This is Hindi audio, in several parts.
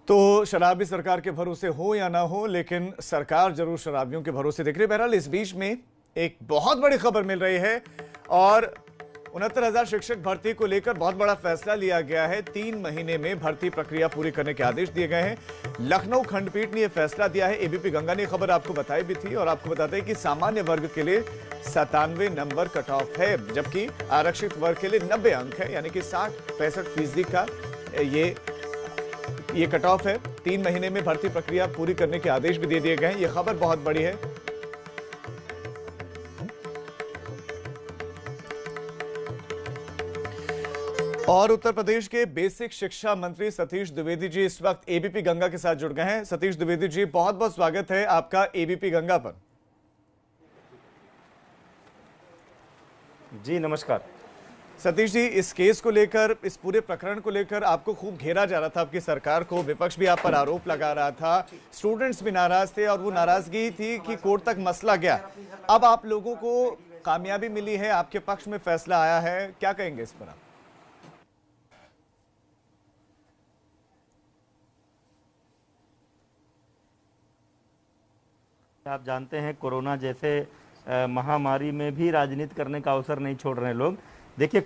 तो शराबी सरकार के भरोसे हो या ना हो, लेकिन सरकार जरूर शराबियों के भरोसे दिख रही है। बहरहाल इस बीच में एक बहुत बड़ी खबर मिल रही है और 69,000 शिक्षक भर्ती को लेकर बहुत बड़ा फैसला लिया गया है। 3 महीने में भर्ती प्रक्रिया पूरी करने के आदेश दिए गए हैं। लखनऊ खंडपीठ ने यह फैसला दिया है। एबीपी गंगा ने खबर आपको बताई भी थी और आपको बताते हैं कि सामान्य वर्ग के लिए 97 नंबर कट ऑफ है, जबकि आरक्षित वर्ग के लिए 90 अंक है, यानी कि 60-65% का ये कट ऑफ है। 3 महीने में भर्ती प्रक्रिया पूरी करने के आदेश भी दे दिए गए हैं। यह खबर बहुत बड़ी है। और उत्तर प्रदेश के बेसिक शिक्षा मंत्री सतीश द्विवेदी जी इस वक्त एबीपी गंगा के साथ जुड़ गए हैं। सतीश द्विवेदी जी, बहुत बहुत स्वागत है आपका एबीपी गंगा पर। जी नमस्कार। सतीश जी, इस केस को लेकर, इस पूरे प्रकरण को लेकर आपको खूब घेरा जा रहा था, आपकी सरकार को। विपक्ष भी आप पर आरोप लगा रहा था, स्टूडेंट्स भी नाराज थे और वो नाराजगी थी कि कोर्ट तक मसला गया। अब आप लोगों को कामयाबी मिली है, आपके पक्ष में फैसला आया है, क्या कहेंगे इस पर आप? आप जानते हैं कोरोना जैसे महामारी में भी राजनीति करने का अवसर नहीं छोड़ रहे लोग। देखिए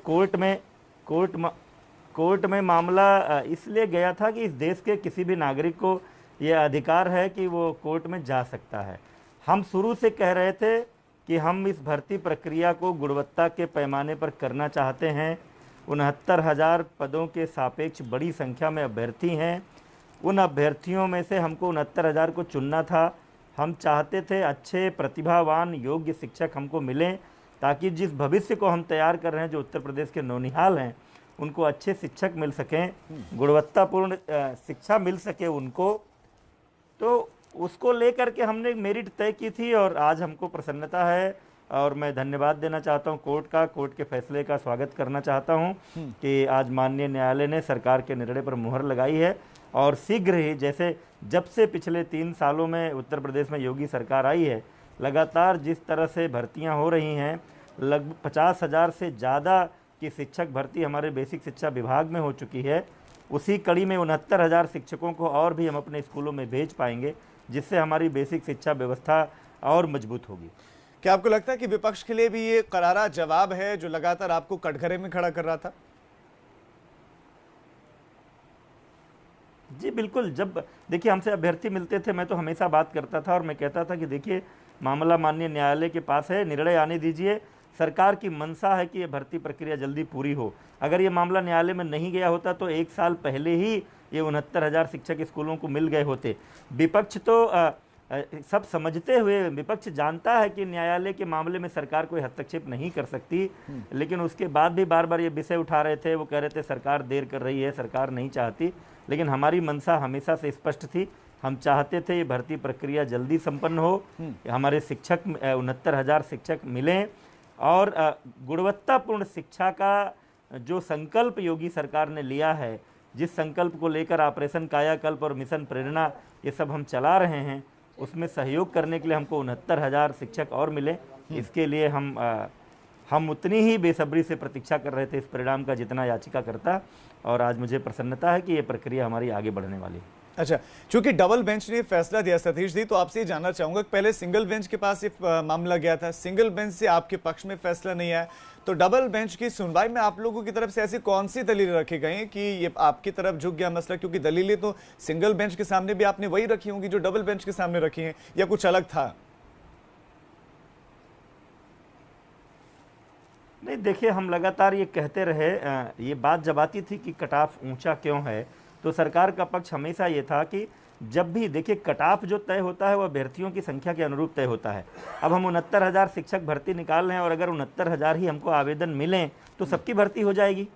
कोर्ट में मामला इसलिए गया था कि इस देश के किसी भी नागरिक को यह अधिकार है कि वो कोर्ट में जा सकता है। हम शुरू से कह रहे थे कि हम इस भर्ती प्रक्रिया को गुणवत्ता के पैमाने पर करना चाहते हैं। 69,000 पदों के सापेक्ष बड़ी संख्या में अभ्यर्थी हैं। उन अभ्यर्थियों में से हमको 69,000 को चुनना था। हम चाहते थे अच्छे प्रतिभावान योग्य शिक्षक हमको मिलें, ताकि जिस भविष्य को हम तैयार कर रहे हैं, जो उत्तर प्रदेश के नौनिहाल हैं, उनको अच्छे शिक्षक मिल सकें, गुणवत्तापूर्ण शिक्षा मिल सके उनको। तो उसको लेकर के हमने मेरिट तय की थी और आज हमको प्रसन्नता है और मैं धन्यवाद देना चाहता हूं कोर्ट के फैसले का स्वागत करना चाहता हूं कि आज माननीय न्यायालय ने सरकार के निर्णय पर मुहर लगाई है और शीघ्र ही, जैसे जब से पिछले 3 सालों में उत्तर प्रदेश में योगी सरकार आई है, लगातार जिस तरह से भर्तियां हो रही हैं, लगभग 50,000 से ज़्यादा की शिक्षक भर्ती हमारे बेसिक शिक्षा विभाग में हो चुकी है। उसी कड़ी में 69,000 शिक्षकों को और भी हम अपने स्कूलों में भेज पाएंगे, जिससे हमारी बेसिक शिक्षा व्यवस्था और मजबूत होगी। क्या आपको लगता है कि विपक्ष के लिए भी ये करारा जवाब है, जो लगातार आपको कटघरे में खड़ा कर रहा था? जी बिल्कुल। जब देखिए हमसे अभ्यर्थी मिलते थे, मैं तो हमेशा बात करता था और मैं कहता था कि देखिए मामला माननीय न्यायालय के पास है, निर्णय आने दीजिए। सरकार की मंशा है कि ये भर्ती प्रक्रिया जल्दी पूरी हो। अगर ये मामला न्यायालय में नहीं गया होता तो 1 साल पहले ही ये 69,000 शिक्षक स्कूलों को मिल गए होते। विपक्ष तो सब समझते हुए, विपक्ष जानता है कि न्यायालय के मामले में सरकार कोई हस्तक्षेप नहीं कर सकती, लेकिन उसके बाद भी बार बार ये विषय उठा रहे थे। वो कह रहे थे सरकार देर कर रही है, सरकार नहीं चाहती, लेकिन हमारी मंशा हमेशा से स्पष्ट थी। हम चाहते थे ये भर्ती प्रक्रिया जल्दी संपन्न हो, हमारे शिक्षक 69,000 शिक्षक मिलें और गुणवत्तापूर्ण शिक्षा का जो संकल्प योगी सरकार ने लिया है, जिस संकल्प को लेकर ऑपरेशन कायाकल्प और मिशन प्रेरणा ये सब हम चला रहे हैं, उसमें सहयोग करने के लिए हमको 69,000 शिक्षक और मिले। इसके लिए हम उतनी ही बेसब्री से प्रतीक्षा कर रहे थे इस परिणाम का जितना याचिकाकर्ता, और आज मुझे प्रसन्नता है कि ये प्रक्रिया हमारी आगे बढ़ने वाली है। अच्छा, चूंकि डबल बेंच ने फैसला दिया सतीश जी, तो आपसे ये जानना चाहूंगा कि पहले सिंगल बेंच के पास ये मामला गया था, सिंगल बेंच से आपके पक्ष में फैसला नहीं आया, तो डबल बेंच की सुनवाई में आप लोगों की तरफ से ऐसी कौन सी दलीलें रखी गई कि ये आपकी तरफ झुक गया मसला? क्योंकि दलीलें तो सिंगल बेंच के सामने भी आपने वही रखी होंगी जो डबल बेंच के सामने रखी हैं, या कुछ अलग था? नहीं, देखिए हम लगातार ये कहते रहे, ये बात जब आती थी कि कट ऑफ ऊंचा क्यों है, तो सरकार का पक्ष हमेशा ये था कि जब भी देखिए कट ऑफ जो तय होता है वह अभ्यर्थियों की संख्या के अनुरूप तय होता है। अब हम 69,000 शिक्षक भर्ती निकाल रहे हैं और अगर 69,000 ही हमको आवेदन मिलें तो सबकी भर्ती हो जाएगी।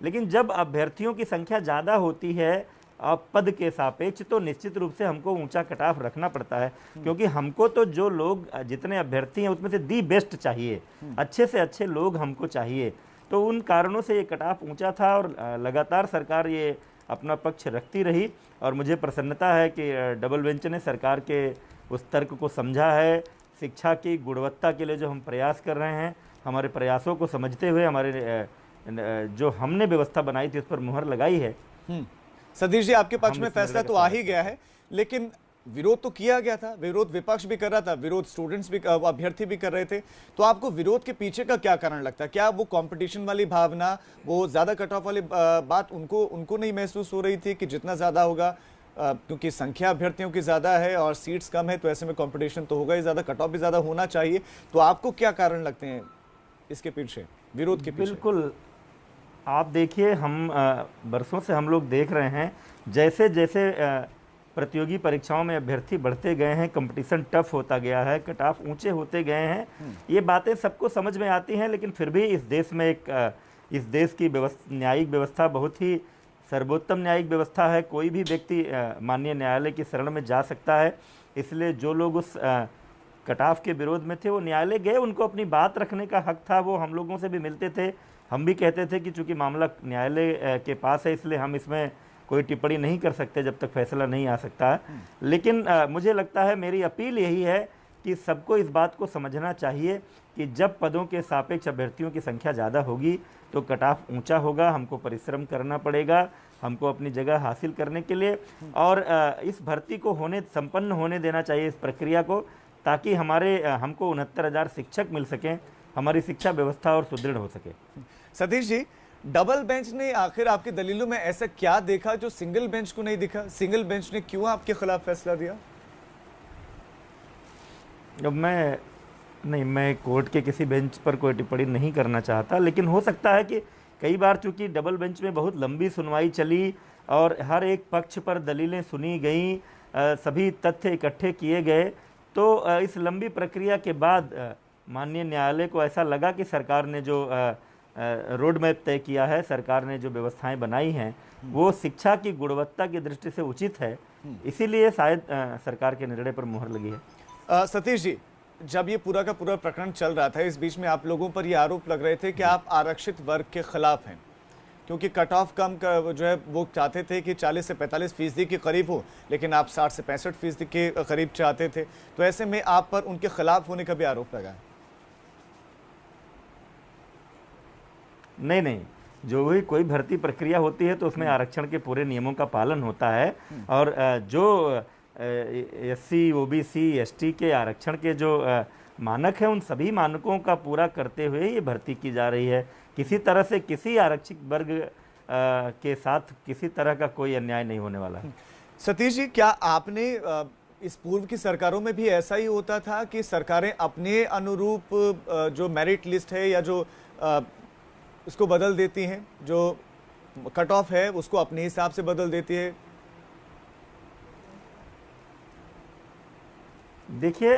लेकिन जब अभ्यर्थियों की संख्या ज़्यादा होती है पद के सापेक्ष, तो निश्चित रूप से हमको ऊंचा कट ऑफ रखना पड़ता है, क्योंकि हमको तो जो लोग, जितने अभ्यर्थी हैं उसमें से दी बेस्ट चाहिए, अच्छे से अच्छे लोग हमको चाहिए। तो उन कारणों से ये कट ऑफ ऊंचा था और लगातार सरकार ये अपना पक्ष रखती रही और मुझे प्रसन्नता है कि डबल बेंच ने सरकार के उस तर्क को समझा है। शिक्षा की गुणवत्ता के लिए जो हम प्रयास कर रहे हैं, हमारे प्रयासों को समझते हुए हमारे जो हमने व्यवस्था बनाई थी उस पर मुहर लगाई है। सतीश जी, आपके पक्ष हम में इस फैसला निर्णय तो का आ ही गया है, लेकिन विरोध तो किया गया था, विरोध विपक्ष भी कर रहा था, विरोध स्टूडेंट्स भी, अभ्यर्थी भी कर रहे थे। तो आपको विरोध के पीछे का क्या कारण लगता है? क्या वो कंपटीशन वाली भावना, वो ज्यादा कट ऑफ वाली बात उनको नहीं महसूस हो रही थी कि जितना ज्यादा होगा, क्योंकि संख्या अभ्यर्थियों की ज्यादा है और सीट्स कम है, तो ऐसे में कंपटीशन तो होगा ही ज्यादा, कट ऑफ भी ज्यादा होना चाहिए। तो आपको क्या कारण लगते हैं इसके पीछे, विरोध के पीछे? बिल्कुल, आप देखिए, हम बरसों से हम लोग देख रहे हैं, जैसे जैसे प्रतियोगी परीक्षाओं में अभ्यर्थी बढ़ते गए हैं, कंपटीशन टफ होता गया है, कट ऑफ ऊंचे होते गए हैं। ये बातें सबको समझ में आती हैं, लेकिन फिर भी इस देश में इस देश की न्यायिक व्यवस्था बहुत ही सर्वोत्तम न्यायिक व्यवस्था है। कोई भी व्यक्ति माननीय न्यायालय की शरण में जा सकता है। इसलिए जो लोग उस कट ऑफ के विरोध में थे, वो न्यायालय गए, उनको अपनी बात रखने का हक था। वो हम लोगों से भी मिलते थे, हम भी कहते थे कि चूंकि मामला न्यायालय के पास है, इसलिए हम इसमें कोई टिप्पणी नहीं कर सकते जब तक फैसला नहीं आ सकता है। लेकिन मुझे लगता है, मेरी अपील यही है कि सबको इस बात को समझना चाहिए कि जब पदों के सापेक्ष अभ्यर्थियों की संख्या ज़्यादा होगी तो कट ऑफ ऊंचा होगा, हमको परिश्रम करना पड़ेगा, हमको अपनी जगह हासिल करने के लिए, और इस भर्ती को संपन्न होने देना चाहिए, इस प्रक्रिया को, ताकि हमको 69,000 शिक्षक मिल सकें, हमारी शिक्षा व्यवस्था और सुदृढ़ हो सके। सतीश जी, डबल बेंच ने आखिर आपकी दलीलों में ऐसा क्या देखा जो सिंगल बेंच को नहीं दिखा? सिंगल बेंच ने क्यों आपके खिलाफ फैसला दिया? अब मैं कोर्ट के किसी बेंच पर कोई टिप्पणी नहीं करना चाहता, लेकिन हो सकता है कि कई बार चूंकि डबल बेंच में बहुत लंबी सुनवाई चली और हर एक पक्ष पर दलीलें सुनी गईं, सभी तथ्य इकट्ठे किए गए, तो इस लंबी प्रक्रिया के बाद माननीय न्यायालय को ऐसा लगा कि सरकार ने जो रोड मैप तय किया है, सरकार ने जो व्यवस्थाएं बनाई हैं, वो शिक्षा की गुणवत्ता की दृष्टि से उचित है। इसीलिए शायद सरकार के निर्णय पर मुहर लगी है। सतीश जी, जब ये पूरा का पूरा प्रकरण चल रहा था, इस बीच में आप लोगों पर ये आरोप लग रहे थे कि आप आरक्षित वर्ग के खिलाफ हैं, क्योंकि कट ऑफ कम जो है वो चाहते थे कि 40 से 45% के करीब हो, लेकिन आप 60 से 65% के करीब चाहते थे। तो ऐसे में आप पर उनके खिलाफ होने का भी आरोप लगा है। नहीं, जो भी कोई भर्ती प्रक्रिया होती है तो उसमें आरक्षण के पूरे नियमों का पालन होता है, और जो एससी, ओबीसी, एसटी के आरक्षण के जो मानक हैं, उन सभी मानकों का पूरा करते हुए ये भर्ती की जा रही है। किसी तरह से किसी आरक्षित वर्ग के साथ किसी तरह का कोई अन्याय नहीं होने वाला है। सतीश जी, क्या आपने इस पूर्व की सरकारों में भी ऐसा ही होता था कि सरकारें अपने अनुरूप जो मेरिट लिस्ट है या जो उसको बदल देती हैं, जो कट ऑफ है उसको अपने हिसाब से बदल देती है? देखिए,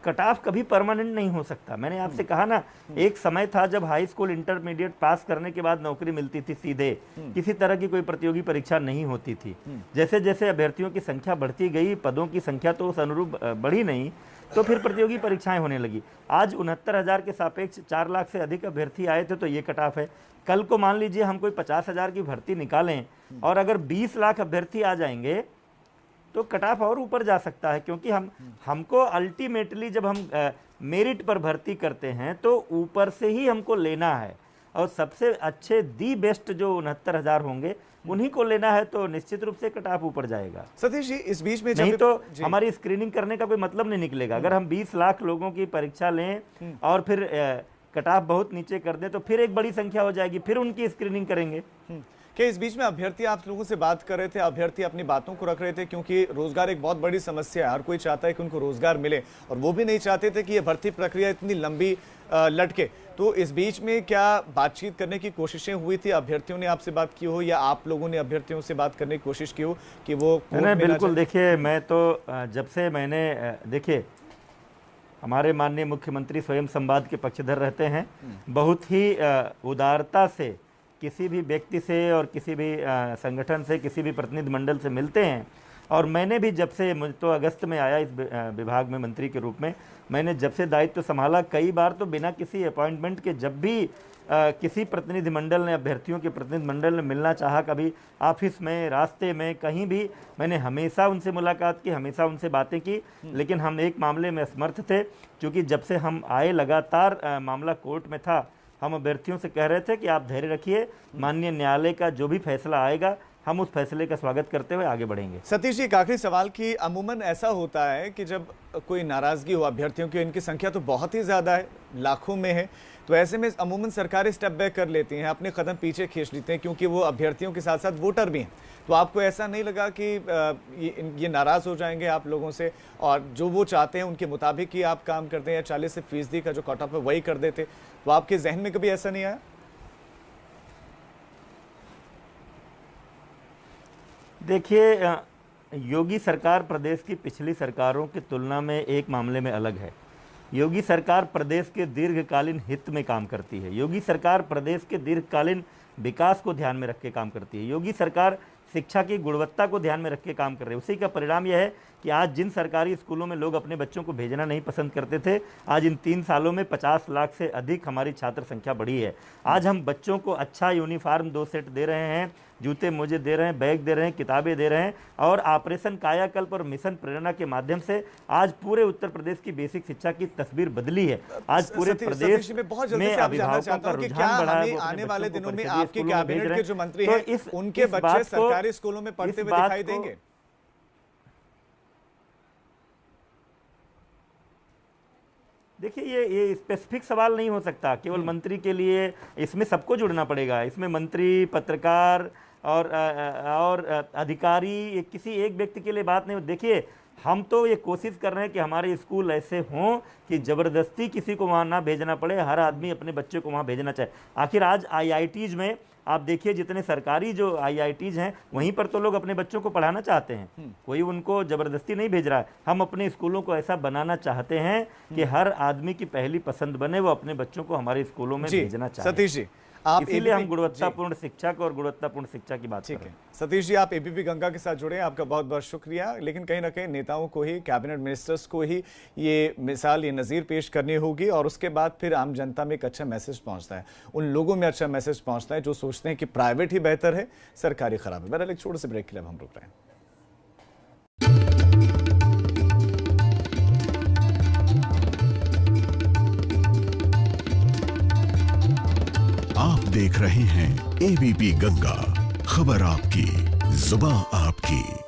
कट ऑफ कभी परमानेंट नहीं हो सकता। मैंने आपसे कहा ना, एक समय था जब हाई स्कूल इंटरमीडिएट पास करने के बाद नौकरी मिलती थी सीधे, किसी तरह की कोई प्रतियोगी परीक्षा नहीं होती थी। जैसे जैसे अभ्यर्थियों की संख्या बढ़ती गई, पदों की संख्या तो उस अनुरूप बढ़ी नहीं, तो फिर प्रतियोगी परीक्षाएं होने लगी। आज 69,000 के सापेक्ष 4 लाख से अधिक अभ्यर्थी आए थे, तो ये कट ऑफ है। कल को मान लीजिए हम कोई 50,000 की भर्ती निकालें और अगर 20 लाख अभ्यर्थी आ जाएंगे तो कट ऑफ और ऊपर जा सकता है, क्योंकि हमको अल्टीमेटली जब हम मेरिट पर भर्ती करते हैं तो ऊपर से ही हमको लेना है, और सबसे अच्छे दी बेस्ट जो 69,000 होंगे उन्हीं को लेना है, तो निश्चित रूप से कट ऑफ ऊपर जाएगा। सतीश जी, इस बीच में नहीं तो हमारी स्क्रीनिंग करने का कोई मतलब नहीं निकलेगा। अगर हम 20 लाख लोगों की परीक्षा लें और फिर कट ऑफ बहुत नीचे कर दें तो फिर एक बड़ी संख्या हो जाएगी, फिर उनकी स्क्रीनिंग करेंगे। कि इस बीच में अभ्यर्थी आप लोगों से बात कर रहे थे, अभ्यर्थी अपनी बातों को रख रहे थे, क्योंकि रोजगार एक बहुत बड़ी समस्या है, हर कोई चाहता है कि उनको रोजगार मिले, और वो भी नहीं चाहते थे कि ये भर्ती प्रक्रिया इतनी लंबी लटके। तो इस बीच में क्या बातचीत करने की कोशिशें हुई थी? अभ्यर्थियों ने आपसे बात की हो या आप लोगों ने अभ्यर्थियों से बात करने की कोशिश की हो कि वो नहीं, बिल्कुल। देखिए, मैं तो जब से मैंने देखिए, हमारे माननीय मुख्यमंत्री स्वयं संवाद के पक्षधर रहते हैं, बहुत ही उदारता से किसी भी व्यक्ति से और किसी भी संगठन से, किसी भी प्रतिनिधि मंडल से मिलते हैं। और मैंने भी जब से, मुझे तो अगस्त में आया इस विभाग में मंत्री के रूप में, मैंने जब से दायित्व संभाला, कई बार तो बिना किसी अपॉइंटमेंट के जब भी किसी प्रतिनिधि मंडल ने, अभ्यर्थियों के प्रतिनिधि मंडल ने मिलना चाहा, कभी ऑफिस में, रास्ते में, कहीं भी, मैंने हमेशा उनसे मुलाकात की, हमेशा उनसे बातें की। लेकिन हम एक मामले में असमर्थ थे, क्योंकि जब से हम आए लगातार मामला कोर्ट में था। हम अभ्यर्थियों से कह रहे थे कि आप धैर्य रखिए, माननीय न्यायालय का जो भी फैसला आएगा हम उस फैसले का स्वागत करते हुए आगे बढ़ेंगे। सतीश जी, एक आखिरी सवाल कि अमूमन ऐसा होता है कि जब कोई नाराजगी हो अभ्यर्थियों की, इनकी संख्या तो बहुत ही ज्यादा है, लाखों में है, तो ऐसे में अमूमन सरकारें स्टेप बैक कर लेती हैं, अपने कदम पीछे खींच लेते हैं, क्योंकि वो अभ्यर्थियों के साथ साथ वोटर भी हैं। तो आपको ऐसा नहीं लगा कि ये नाराज हो जाएंगे आप लोगों से, और जो वो चाहते हैं उनके मुताबिक ही आप काम करते हैं, या 40% का जो कट ऑफ है वही कर देते? तो आपके जहन में कभी ऐसा नहीं आया? देखिए, योगी सरकार प्रदेश की पिछली सरकारों की तुलना में एक मामले में अलग है। योगी सरकार प्रदेश के दीर्घकालीन हित में काम करती है। योगी सरकार प्रदेश के दीर्घकालीन विकास को ध्यान में रख के काम करती है। योगी सरकार शिक्षा की गुणवत्ता को ध्यान में रख के काम कर रहे हैं। उसी का परिणाम यह है कि आज जिन सरकारी स्कूलों में लोग अपने बच्चों को भेजना नहीं पसंद करते थे, आज इन 3 सालों में 50 लाख से अधिक हमारी छात्र संख्या बढ़ी है। आज हम बच्चों को अच्छा यूनिफॉर्म 2 सेट दे रहे हैं, जूते मोजे दे रहे हैं, बैग दे रहे हैं, किताबें दे रहे हैं, और ऑपरेशन कायाकल्प और मिशन प्रेरणा के माध्यम से आज पूरे उत्तर प्रदेश की बेसिक शिक्षा की तस्वीर बदली है। आज पूरे प्रदेश में अभिभावकों का रुझान बढ़ा है। आने वाले दिनों में आपकी कैबिनेट के जो मंत्री हैं, उनके बच्चे सरकारी स्कूलों में पढ़ते हुए दिखाई देंगे? देखिए, ये स्पेसिफिक सवाल नहीं हो सकता केवल मंत्री के लिए, इसमें सबको जुड़ना पड़ेगा। इसमें मंत्री, पत्रकार और अधिकारी, किसी एक व्यक्ति के लिए बात नहीं। देखिए, हम तो ये कोशिश कर रहे हैं कि हमारे स्कूल ऐसे हों कि ज़बरदस्ती किसी को वहाँ ना भेजना पड़े, हर आदमी अपने बच्चे को वहाँ भेजना चाहे। आखिर आज IITs में आप देखिए, जितने सरकारी जो IITs हैं, वहीं पर तो लोग अपने बच्चों को पढ़ाना चाहते हैं, कोई उनको ज़बरदस्ती नहीं भेज रहा है। हम अपने स्कूलों को ऐसा बनाना चाहते हैं कि हर आदमी की पहली पसंद बने, वो अपने बच्चों को हमारे स्कूलों में भेजना चाहे। सतीश जी, आप इसीलिए हम गुणवत्तापूर्ण शिक्षा और गुणवत्तापूर्ण शिक्षा की बात कर रहे हैं। सतीश जी, आप ABP गंगा के साथ जुड़े, आपका बहुत बहुत शुक्रिया। लेकिन कहीं ना कहीं नेताओं को ही, कैबिनेट मिनिस्टर्स को ही ये मिसाल, ये नज़ीर पेश करनी होगी, और उसके बाद फिर आम जनता में एक अच्छा मैसेज पहुंचता है, उन लोगों में अच्छा मैसेज पहुंचता है जो सोचते हैं कि प्राइवेट ही बेहतर है, सरकारी खराब है। बहरहाल एक छोटे से ब्रेक के लिए हम रुक रहे हैं। आप देख रहे हैं ABP गंगा, खबर आपकी, जुबान आपकी।